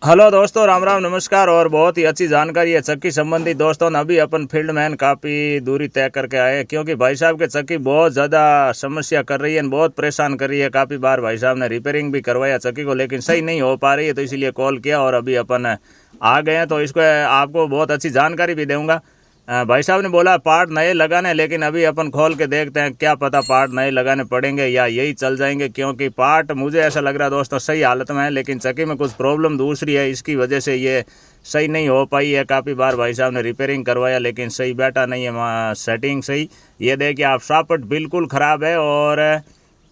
Hello दोस्तों, राम राम, नमस्कार। और बहुत ही अच्छी जानकारी है चक्की संबंधी दोस्तों। अभी अपन फील्ड मैन काफ़ी दूरी तय करके आए हैं, क्योंकि भाई साहब के चक्की बहुत ज़्यादा समस्या कर रही है, बहुत परेशान कर रही है। काफ़ी बार भाई साहब ने रिपेयरिंग भी करवाया चक्की को, लेकिन सही नहीं हो पा रही है, तो इसीलिए कॉल किया और अभी अपन आ गए हैं। तो इसको आपको बहुत अच्छी जानकारी भी दूंगा। भाई साहब ने बोला पार्ट नए लगाने, लेकिन अभी अपन खोल के देखते हैं, क्या पता पार्ट नए लगाने पड़ेंगे या यही चल जाएंगे। क्योंकि पार्ट मुझे ऐसा लग रहा है दोस्तों सही हालत में है, लेकिन चक्की में कुछ प्रॉब्लम दूसरी है, इसकी वजह से ये सही नहीं हो पाई है। काफ़ी बार भाई साहब ने रिपेयरिंग करवाया, लेकिन सही बैठा नहीं है सेटिंग सही। ये देखिए आप, सापट बिल्कुल ख़राब है। और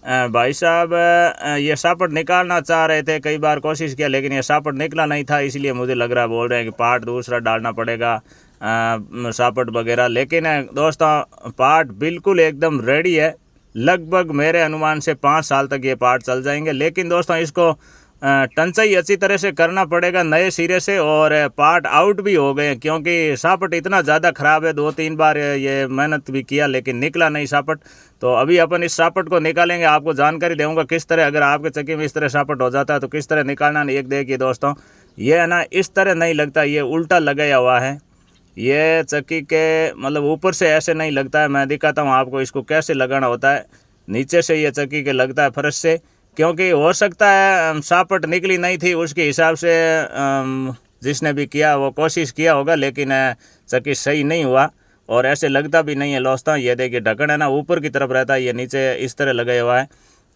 भाई साहब ये सापट निकालना चाह रहे थे, कई बार कोशिश किया, लेकिन ये सापट निकला नहीं था, इसलिए मुझे लग रहा है बोल रहे हैं कि पार्ट दूसरा डालना पड़ेगा सापट वगैरह। लेकिन दोस्तों पार्ट बिल्कुल एकदम रेडी है। लगभग मेरे अनुमान से 5 साल तक ये पार्ट चल जाएंगे। लेकिन दोस्तों इसको टंचाई अच्छी तरह से करना पड़ेगा नए सिरे से। और पार्ट आउट भी हो गए, क्योंकि सापट इतना ज़्यादा ख़राब है। 2-3 बार ये मेहनत भी किया, लेकिन निकला नहीं सापट। तो अभी अपन इस सापट को निकालेंगे, आपको जानकारी दूंगा किस तरह, अगर आपके चक्की में इस तरह सापट हो जाता है तो किस तरह निकालना। एक देखिए दोस्तों, ये है ना, इस तरह नहीं लगता, ये उल्टा लगाया हुआ है। ये चक्की के मतलब ऊपर से ऐसे नहीं लगता है। मैं दिखाता हूँ आपको इसको कैसे लगाना होता है। नीचे से ये चक्की के लगता है फर्श से, क्योंकि हो सकता है सापट निकली नहीं थी, उसके हिसाब से जिसने भी किया वो कोशिश किया होगा, लेकिन चक्की सही नहीं हुआ और ऐसे लगता भी नहीं है दोस्तों। ये देखिए ढक्कन है ना, ऊपर की तरफ रहता है, ये नीचे इस तरह लगाया हुआ है।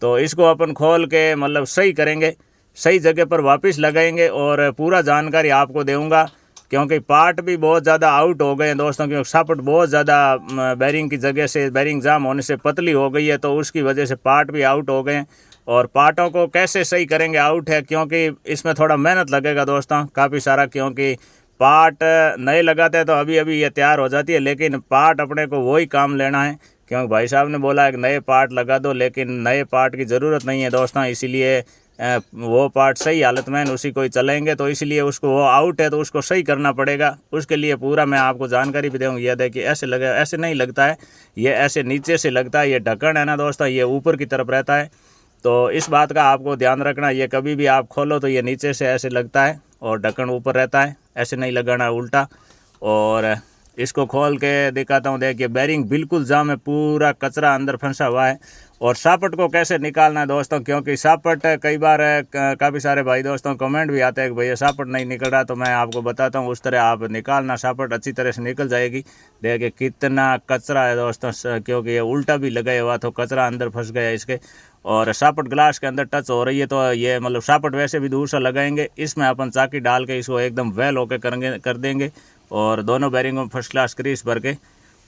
तो इसको अपन खोल के मतलब सही करेंगे, सही जगह पर वापस लगाएंगे और पूरा जानकारी आपको दूंगा। क्योंकि पार्ट भी बहुत ज़्यादा आउट हो गए हैं दोस्तों, क्योंकि सापट बहुत ज़्यादा बैरिंग की जगह से, बैरिंग जाम होने से पतली हो गई है, तो उसकी वजह से पार्ट भी आउट हो गए हैं। और पार्टों को कैसे सही करेंगे, आउट है, क्योंकि इसमें थोड़ा मेहनत लगेगा दोस्तों काफ़ी सारा। क्योंकि पार्ट नए लगाते हैं तो अभी अभी ये तैयार हो जाती है, लेकिन पार्ट अपने को वही काम लेना है। क्योंकि भाई साहब ने बोला एक नए पार्ट लगा दो, लेकिन नए पार्ट की ज़रूरत नहीं है दोस्तों, इसीलिए वो पार्ट सही हालत में उसी को ही चलेंगे। तो इसलिए उसको, वो आउट है तो उसको सही करना पड़ेगा। उसके लिए पूरा मैं आपको जानकारी भी दूँगी। यह देखिए ऐसे लगे, ऐसे नहीं लगता है, ये ऐसे नीचे से लगता है। ये ढक्कन है ना दोस्तों, ये ऊपर की तरफ रहता है, तो इस बात का आपको ध्यान रखना। ये कभी भी आप खोलो तो ये नीचे से ऐसे लगता है और ढक्कन ऊपर रहता है, ऐसे नहीं लगाना उल्टा। और इसको खोल के दिखाता हूँ। देखिए बैरिंग बिल्कुल जाम है, पूरा कचरा अंदर फंसा हुआ है। और सापट को कैसे निकालना है दोस्तों, क्योंकि सापट कई बार काफ़ी सारे भाई दोस्तों कमेंट भी आते हैं कि भैया सापट नहीं निकल रहा, तो मैं आपको बताता हूँ उस तरह आप निकालना, सापट अच्छी तरह से निकल जाएगी। देखिए कितना कचरा है दोस्तों, क्योंकि ये उल्टा भी लगाया हुआ तो कचरा अंदर फंस गया इसके। और सापट ग्लास के अंदर टच हो रही है, तो ये मतलब सापट वैसे भी दूर से लगाएंगे, इसमें अपन चाकी डाल के इसको एकदम वेल होके कर देंगे और दोनों बैरिंगों में फर्स्ट क्लास क्रीज भर के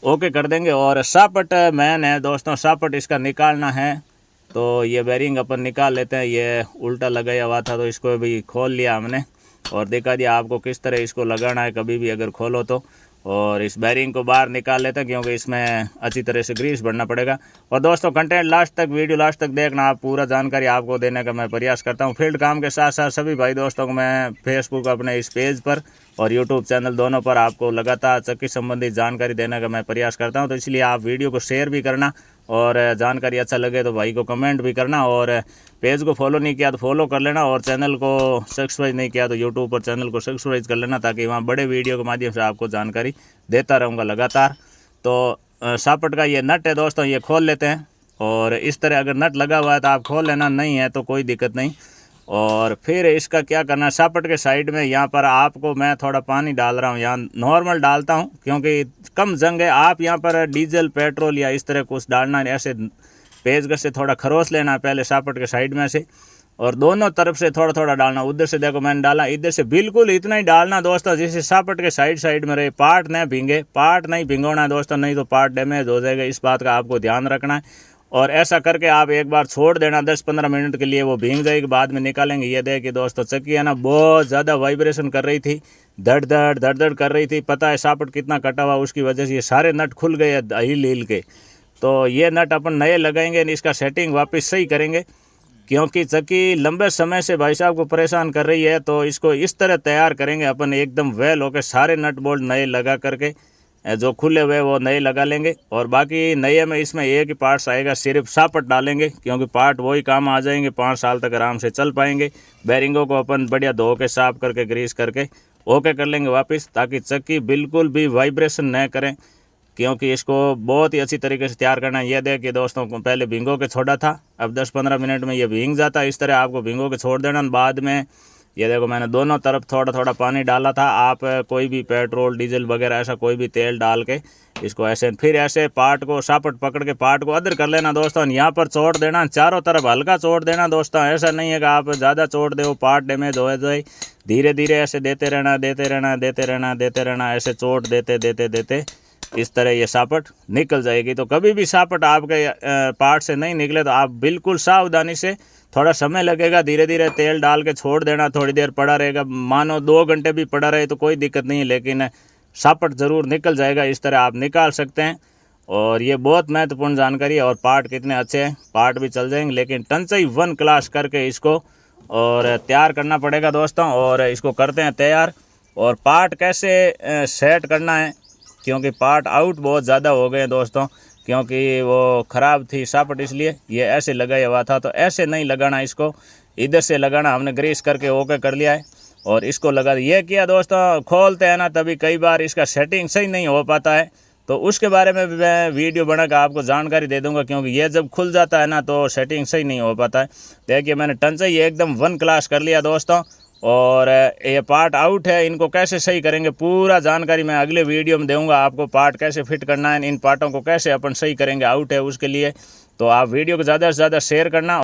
ओके कर देंगे। और सापट मैन है दोस्तों, सापट इसका निकालना है। तो ये बैरिंग अपन निकाल लेते हैं, ये उल्टा लगाया हुआ था तो इसको भी खोल लिया हमने और दिखा दिया आपको किस तरह इसको लगाना है कभी भी अगर खोलो तो। और इस बैरिंग को बाहर निकाल लेते हैं, क्योंकि इसमें अच्छी तरह से ग्रीस भरना पड़ेगा। और दोस्तों कंटेंट लास्ट तक, वीडियो लास्ट तक देखना, आप पूरा जानकारी आपको देने का मैं प्रयास करता हूं। फील्ड काम के साथ साथ सभी भाई दोस्तों को मैं फेसबुक अपने इस पेज पर और यूट्यूब चैनल दोनों पर आपको लगातार चक्की संबंधित जानकारी देने का मैं प्रयास करता हूं। तो इसलिए आप वीडियो को शेयर भी करना और जानकारी अच्छा लगे तो भाई को कमेंट भी करना। और पेज को फॉलो नहीं किया तो फॉलो कर लेना, और चैनल को सब्सक्राइब नहीं किया तो यूट्यूब पर चैनल को सब्सक्राइब कर लेना, ताकि वहाँ बड़े वीडियो के माध्यम से आपको जानकारी देता रहूँगा लगातार। तो सापट का ये नट है दोस्तों, ये खोल लेते हैं। और इस तरह अगर नट लगा हुआ है तो आप खोल लेना, नहीं है तो कोई दिक्कत नहीं। और फिर इसका क्या करना है, सापट के साइड में यहाँ पर आपको मैं थोड़ा पानी डाल रहा हूँ, यहाँ नॉर्मल डालता हूँ क्योंकि कम जंग है। आप यहाँ पर डीजल पेट्रोल या इस तरह कुछ डालना है, ऐसे पेचकस से थोड़ा खरोच लेना है पहले सापट के साइड में से, और दोनों तरफ से थोड़ा थोड़ा डालना। उधर से देखो मैंने डाला, इधर से बिल्कुल इतना ही डालना दोस्तों जिससे सापट के साइड में रहे, पार्ट न भींगे, पार्ट नहीं भिंगोना है दोस्तों, नहीं तो पार्ट डैमेज हो जाएगा। इस बात का आपको ध्यान रखना है। और ऐसा करके आप एक बार छोड़ देना 10-15 मिनट के लिए, वो भींग जाएगी, बाद में निकालेंगे। ये देखिए दोस्तों चक्की है ना बहुत ज़्यादा वाइब्रेशन कर रही थी, धड़ धड़ कर रही थी। पता है सापट कितना कटा हुआ, उसकी वजह से ये सारे नट खुल गए हिल हिल के। तो ये नट अपन नए लगाएंगे, इसका सेटिंग वापस सही करेंगे, क्योंकि चक्की लंबे समय से भाई साहब को परेशान कर रही है। तो इसको इस तरह तैयार करेंगे अपन एकदम वेल होकर, सारे नट बोल्ट नए लगा करके जो खुले हुए वो नए लगा लेंगे। और बाकी नए में इसमें एक ही पार्ट्स आएगा, सिर्फ सापट डालेंगे क्योंकि पार्ट वही काम आ जाएंगे, 5 साल तक आराम से चल पाएंगे। बैरिंगों को अपन बढ़िया धो के साफ करके ग्रीस करके ओके कर लेंगे वापस, ताकि चक्की बिल्कुल भी वाइब्रेशन न करें, क्योंकि इसको बहुत ही अच्छी तरीके से तैयार करना है। ये देखिए दोस्तों, पहले भिंगो के छोड़ा था, अब 10-15 मिनट में ये भींग जाता है। इस तरह आपको भिंगो के छोड़ देना। बाद में ये देखो मैंने दोनों तरफ थोड़ा थोड़ा पानी डाला था। आप कोई भी पेट्रोल डीजल वगैरह ऐसा कोई भी तेल डाल के इसको ऐसे फिर ऐसे पार्ट को सापट पकड़ के पार्ट को अदर कर लेना दोस्तों। यहाँ पर चोट देना, चारों तरफ हल्का चोट देना दोस्तों। ऐसा नहीं है कि आप ज़्यादा चोट दो पार्ट डैमेज हो जाए। धीरे धीरे ऐसे देते रहना, देते रहना, देते रहना, देते रहना, ऐसे चोट देते देते देते इस तरह ये सापट निकल जाएगी। तो कभी भी सापट आपके पार्ट से नहीं निकले तो आप बिल्कुल सावधानी से, थोड़ा समय लगेगा, धीरे धीरे तेल डाल के छोड़ देना, थोड़ी देर पड़ा रहेगा। मानो 2 घंटे भी पड़ा रहे तो कोई दिक्कत नहीं है, लेकिन सापट ज़रूर निकल जाएगा। इस तरह आप निकाल सकते हैं। और ये बहुत महत्वपूर्ण जानकारी है। और पार्ट कितने अच्छे हैं, पार्ट भी चल जाएंगे, लेकिन टंचाई 1 क्लास करके इसको और तैयार करना पड़ेगा दोस्तों। और इसको करते हैं तैयार। और पार्ट कैसे सेट करना है, क्योंकि पार्ट आउट बहुत ज़्यादा हो गए दोस्तों, क्योंकि वो ख़राब थी सापट, इसलिए ये ऐसे लगाया हुआ था। तो ऐसे नहीं लगाना, इसको इधर से लगाना। हमने ग्रीस करके ओके कर लिया है और इसको लगा ये किया दोस्तों। खोलते हैं ना तभी कई बार इसका सेटिंग सही नहीं हो पाता है, तो उसके बारे में भी मैं वीडियो बनाकर आपको जानकारी दे दूंगा, क्योंकि ये जब खुल जाता है ना तो सेटिंग सही नहीं हो पाता है। देखिए मैंने टंचाई एकदम 1 क्लास कर लिया दोस्तों। और ये पार्ट आउट है, इनको कैसे सही करेंगे पूरा जानकारी मैं अगले वीडियो में दूंगा आपको। पार्ट कैसे फिट करना है, इन पार्टों को कैसे अपन सही करेंगे आउट है उसके लिए। तो आप वीडियो को ज़्यादा से ज़्यादा शेयर करना।